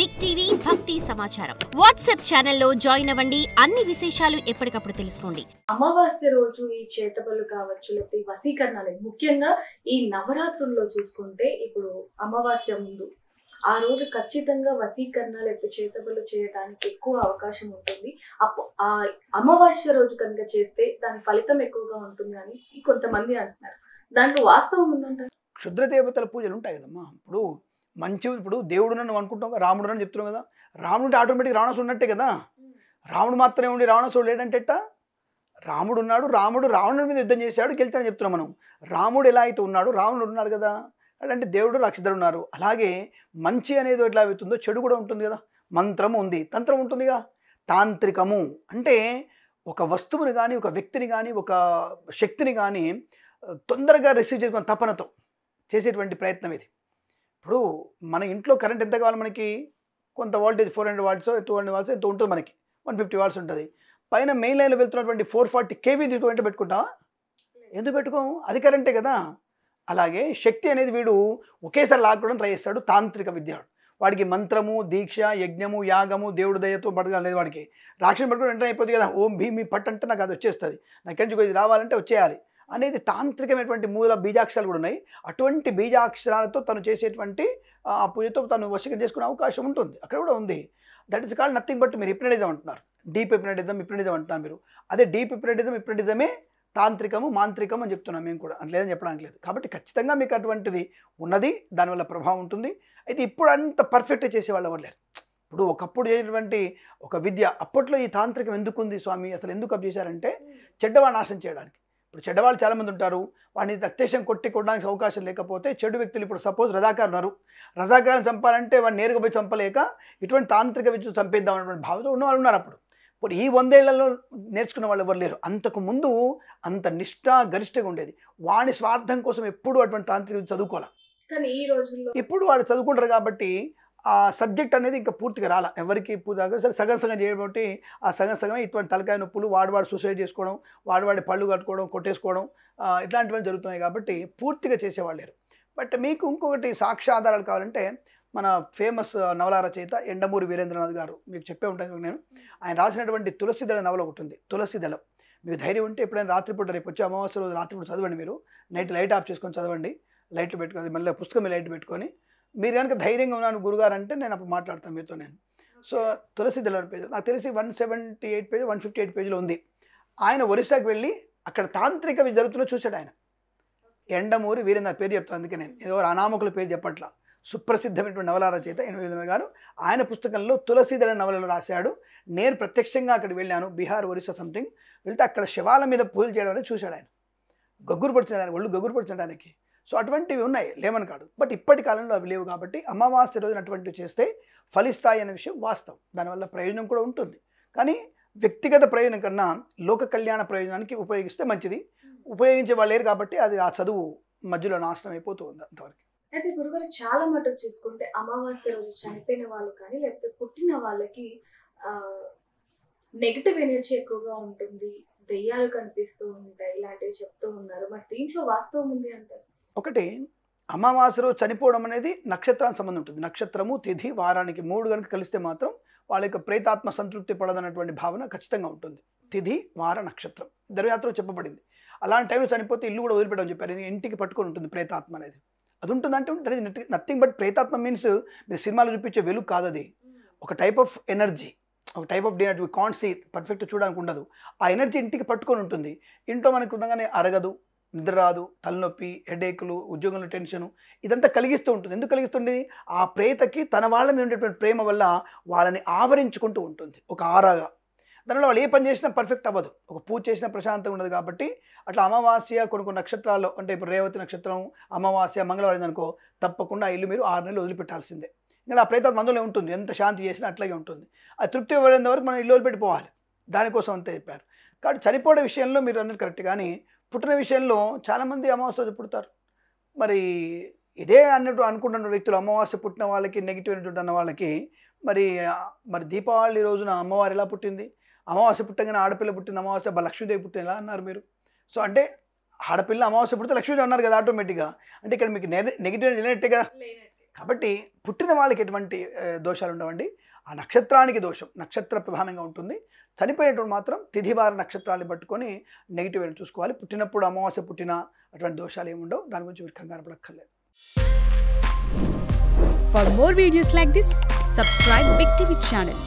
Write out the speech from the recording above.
Big TV భక్తి సమాచారం WhatsApp ఛానల్లో జాయిన్ అవ్వండి. అన్ని విశేషాలు ఎప్పటికప్పుడు తెలుసుకోండి. అమావాస్య రోజు ఈ చేతబడులు కావచ్చు, లేకపోతే ఈ వశీకరణాలు ముఖ్యంగా ఈ నవరాత్రుల్లో చూసుకుంటే ఇప్పుడు అమావాస్య ముందు ఆ రోజు ఖచ్చితంగా వశీకరణ లేకపోతే చేతబడులు చేయడానికి ఎక్కువ అవకాశం ఉంటుంది. ఆ అమావాస్య రోజు కనుక చేస్తే దాని ఫలితం ఎక్కువగా ఉంటుంది అని కొంతమంది అంటున్నారు. దాంట్లో వాస్తవం ఉందంటారు. క్షుద్ర దేవతల పూజలు ఉంటాయి కదమ్మా. ఇప్పుడు దేవుడు నువ్వు అనుకుంటాం కదా, రాముడు అని చెప్తున్నావు కదా. రాముడు ఆటోమేటిక్ రావణాసుడు ఉన్నట్టే కదా. రాముడు మాత్రమే ఉండి రావణాసుడు లేడంటే ఎట్టా? రాముడు ఉన్నాడు, రావణుడి మీద యుద్ధం చేశాడు, గెలిచాడని చెప్తున్నాం మనం. రాముడు ఎలా అయితే ఉన్నాడు, రావణుడు ఉన్నాడు కదా. అంటే దేవుడు రాక్షసుడు ఉన్నారు. అలాగే మంచి అనేది ఎట్లా అవుతుందో చెడు కూడా ఉంటుంది కదా. మంత్రము ఉంది, తంత్రం ఉంటుందిగా. తాంత్రికము అంటే ఒక వస్తువుని కానీ, ఒక వ్యక్తిని కానీ, ఒక శక్తిని కానీ తొందరగా రిసీవ్ చేసుకున్న తపనతో చేసేటువంటి ప్రయత్నం ఇది. ఇప్పుడు మన ఇంట్లో కరెంట్ ఎంత కావాలి మనకి? కొంత వోల్టేజ్ 400 వాట్స్ 200 వాట్స్ ఎంత ఉంటుంది మనకి, 150 వాట్స్ ఉంటుంది. పైన మెయిన్ లైన్లో వెళ్తున్నటువంటి 440 kV వెంట పెట్టుకుంటావా? ఎందుకు పెట్టుకోము? అది కరెంటే కదా. అలాగే శక్తి అనేది వీడు ఒకేసారి లాక్కోవడం ట్రై చేస్తాడు. తాంత్రిక విద్యాడు వాడికి మంత్రము, దీక్ష, యజ్ఞము, యాగము, దేవుడి దయతో పడగలేదు. వాడికి రాక్షసుని పట్టుకుని వెంటనే అయిపోతుంది కదా. ఓం భీమి పట్టు అంటే నాకు అది వచ్చేస్తుంది, నాకు ఎక్కడి నుంచి రావాలంటే వచ్చేయాలి అనేది తాంత్రికమైనటువంటి మూల బీజాక్షరాలు కూడా ఉన్నాయి. అటువంటి బీజాక్షరాలతో తను చేసేటువంటి ఆ పూజతో తను వశీకరణ చేసుకునే అవకాశం ఉంటుంది. అక్కడ కూడా ఉంది. That is called nothing but మీరు హిప్నటిజం అంటున్నారు. డీప్ హిప్నటిజం అంటున్నారు మీరు. అదే డీప్ హిప్నటిజమే తాంత్రికము, మాంత్రికం అని చెప్తున్నాం మేము కూడా. అని లేదని చెప్పడానికి లేదు. కాబట్టి ఖచ్చితంగా మీకు అటువంటిది ఉన్నది, దానివల్ల ప్రభావం ఉంటుంది. అయితే ఇప్పుడు అంత పర్ఫెక్ట్గా చేసేవాళ్ళు ఎవరు లేరు. ఇప్పుడు ఒకప్పుడు చేసేటువంటి ఒక విద్య, అప్పట్లో ఈ తాంత్రికం ఎందుకుంది స్వామి, అసలు ఎందుకు అప్ చేశారంటే చెడ్డవాళ్ళ నాశనం చేయడానికి. ఇప్పుడు చెడ్డవాళ్ళు చాలామంది ఉంటారు, వాడిని అత్యశం కొట్టడానికి అవకాశం లేకపోతే చెడు వ్యక్తులు, ఇప్పుడు సపోజ్ రజాకారు ఉన్నారు, రజాకారుని చంపాలంటే వాడిని నేరుగా పోయి చంపలేక ఇటువంటి తాంత్రిక విద్య చంపేద్దాం అనేటువంటి భావంతో ఉన్న వాళ్ళు ఉన్నారు. ఇప్పుడు ఈ 100 ఏళ్లలో నేర్చుకున్న వాళ్ళు ఎవరు లేరు. అంతకుముందు అంత గరిష్టంగా ఉండేది. వాడి స్వార్థం కోసం ఎప్పుడు అటువంటి తాంత్రిక చదువుకోవాలి. కానీ ఈ రోజుల్లో ఇప్పుడు వాడు చదువుకుంటారు కాబట్టి ఆ సబ్జెక్ట్ అనేది ఇంకా పూర్తిగా రాలా ఎవరికి. సరే సగం చేయబట్టి ఆ సగమే ఇటువంటి తలకాయ నొప్పులు, వాడు సూసైడ్ చేసుకోవడం, వాడి పళ్ళు కట్టుకోవడం, కొట్టేసుకోవడం, ఇట్లాంటివన్నీ జరుగుతున్నాయి. కాబట్టి పూర్తిగా చేసేవాళ్ళు లేరు. బట్ మీకు ఇంకొకటి సాక్ష్యాధారాలు కావాలంటే మన ఫేమస్ నవల రచయిత ఎండమూరి వీరేంద్రనాథ్ గారు, మీకు చెప్పే ఉంటుంది నేను, ఆయన రాసినటువంటి తులసిదళ నవల ఒకటి ఉంది. తులసిదళం మీకు ధైర్యం ఉంటే ఎప్పుడైనా రాత్రిపూట, రేపు వచ్చి అమావాస్య రోజు రాత్రిపూట చదవండి. మీరు నైట్ లైట్ ఆఫ్ చేసుకొని చదవండి, లైట్లు పెట్టుకొని, మళ్ళీ పుస్తకం లైట్ పెట్టుకొని. మీరు కనుక ధైర్యంగా ఉన్నాను గురుగారు అంటే నేను అప్పుడు మాట్లాడతాను మీతో నేను. సో తులసిదళం పేజ్ నాకు తెలిసి 178 పేజ్ 158 పేజీలో ఉంది. ఆయన ఒరిస్సాకి వెళ్ళి అక్కడ తాంత్రిక జరుగుతున్నా చూశాడు ఆయన. ఎండమూరి వీరేంద్ర పేరు చెప్తాను, అందుకే నేను ఏదో అనామకుల పేరు చెప్పట్లా. సుప్రసిద్ధమైనటువంటి నవల రచయిత వీరేంద్ర గారు ఆయన పుస్తకంలో తులసిదళ నవలలో రాశాడు. నేను ప్రత్యక్షంగా అక్కడికి వెళ్ళాను, బీహార్ ఒరిస్సా సంథింగ్ వెళ్తే అక్కడ శివాల మీద పూజలు చేయడం అనేది చూశాడు ఆయన. గగ్గురు పడుతున్నాడు, ఒళ్ళు గగ్గురు పడుతున్నాడు ఆయనకి. సో అటువంటివి ఉన్నాయి, లేమని కాదు. బట్ ఇప్పటి కాలంలో అవి లేవు. కాబట్టి అమావాస్య రోజున అటువంటివి చేస్తే ఫలిస్తాయి అనే విషయం వాస్తవం. దానివల్ల ప్రయోజనం కూడా ఉంటుంది. కానీ వ్యక్తిగత ప్రయోజనం కన్నా లోక కళ్యాణ ప్రయోజనానికి ఉపయోగిస్తే మంచిది. ఉపయోగించే వాళ్ళు లేరు కాబట్టి అది ఆ చదువు మధ్యలో నాశనం అయిపోతూ ఉంది అంతవరకు. అయితే గురుగారు చాలా మటుకు చూసుకుంటే అమావాస్య రోజు చనిపోయిన వాళ్ళు కానీ లేకపోతే పుట్టిన వాళ్ళకి నెగిటివ్ ఎనర్జీ ఎక్కువగా ఉంటుంది, దెయ్యాలు కనిపిస్తూ ఉంటాయి, ఇలాంటివి చెప్తూ ఉన్నారు. మరి దీంట్లో వాస్తవం ఉంది అంటారు? ఒకటి, అమావాస్య రోజు చనిపోవడం అనేది నక్షత్రానికి సంబంధం ఉంటుంది. నక్షత్రము, తిథి, వారానికి 3 కనుక కలిస్తే మాత్రం వాళ్ళ యొక్క ప్రేతాత్మ సంతృప్తి పడదన్నటువంటి భావన ఖచ్చితంగా ఉంటుంది. తిథి, వార, నక్షత్రం ధర్మయాత్రలో చెప్పబడింది. అలాంటి టైంలో చనిపోతే ఇల్లు కూడా వదిలిపెట్టమని చెప్పారు. ఇంటికి పట్టుకొని ఉంటుంది ప్రేతాత్మ అనేది. అది ఉంటుందంటే దట్ ఈస్ నథింగ్ బట్ ప్రేతాత్మ మీన్స్ మీరు సినిమాలో చూపించే వెలుగు కాదు. అది ఒక టైప్ ఆఫ్ ఎనర్జీ, ఒక type of energy. Can't see, perfect చూడడానికి ఉండదు. ఆ ఎనర్జీ ఇంటికి పట్టుకొని ఉంటుంది. ఇంట్లో మనకు ఉండగానే అరగదు, నిద్ర రాదు, తలనొప్పి, హెడేకులు, ఉద్యోగంలో టెన్షను, ఇదంతా కలిగిస్తూ ఉంటుంది. ఎందుకు కలిగిస్తుంది? ఆ ప్రేతకి తన వాళ్ళ మీద ఉండేటువంటి ప్రేమ వల్ల వాళ్ళని ఆవరించుకుంటూ ఉంటుంది ఒక ఆరాగా. దానివల్ల వాళ్ళు ఏ పని చేసినా పర్ఫెక్ట్ అవ్వదు, ఒక పూజ చేసినా ప్రశాంతంగా ఉండదు. కాబట్టి అట్లా అమావాస్య కొన్ని నక్షత్రాల్లో, అంటే ఇప్పుడు రేవతి నక్షత్రం అమావాస్య మంగళవారం అనుకో, తప్పకుండా ఆ ఇల్లు మీరు 6 నెలలు వదిలిపెట్టాల్సిందే. ఇంకా ఆ ప్రేత మందులో ఉంటుంది, ఎంత శాంతి చేసినా అట్లాగే ఉంటుంది. అది తృప్తి ఇవ్వడం వరకు మనం ఇల్లు వదిలిపెట్టిపోవాలి. దానికోసం అంతే చెప్పారు. కాబట్టి చనిపోవడం విషయంలో మీరు అన్నది కరెక్ట్. కానీ పుట్టిన విషయంలో చాలామంది అమావాస్య రోజు పుడతారు. మరి ఇదే అన్నట్టు అనుకుంటున్న వ్యక్తులు, అమావాస్య పుట్టిన వాళ్ళకి నెగిటివ్ అనేటువంటి అన్న వాళ్ళకి మరి దీపావళి రోజున అమ్మవారు ఎలా పుట్టింది? అమావాస్య పుట్టగానే ఆడపిల్ల పుట్టింది, అమావాస్య లక్ష్మీదేవి పుట్టింది ఎలా అన్నారు మీరు? సో అంటే ఆడపిల్ల అమావాస్య పుడితే లక్ష్మీదేవి అన్నారు కదా ఆటోమేటిక్గా. అంటే ఇక్కడ మీకు నెగిటివ్ లేనట్టే కదా. కాబట్టి పుట్టిన వాళ్ళకి ఎటువంటి దోషాలు ఉండవండి. ఆ నక్షత్రానికి దోషం నక్షత్ర ప్రధానంగా ఉంటుంది. చనిపోయేటప్పుడు మాత్రం తిథివార నక్షత్రాన్ని పట్టుకొని నెగిటివ్ అని చూసుకోవాలి. పుట్టినప్పుడు అమావాస్య పుట్టిన అటువంటి దోషాలు ఏమి ఉండవు. దాని గురించి మీరు కంగారు పడక్కర్లేదు. For more videos like this, subscribe Big TV channel.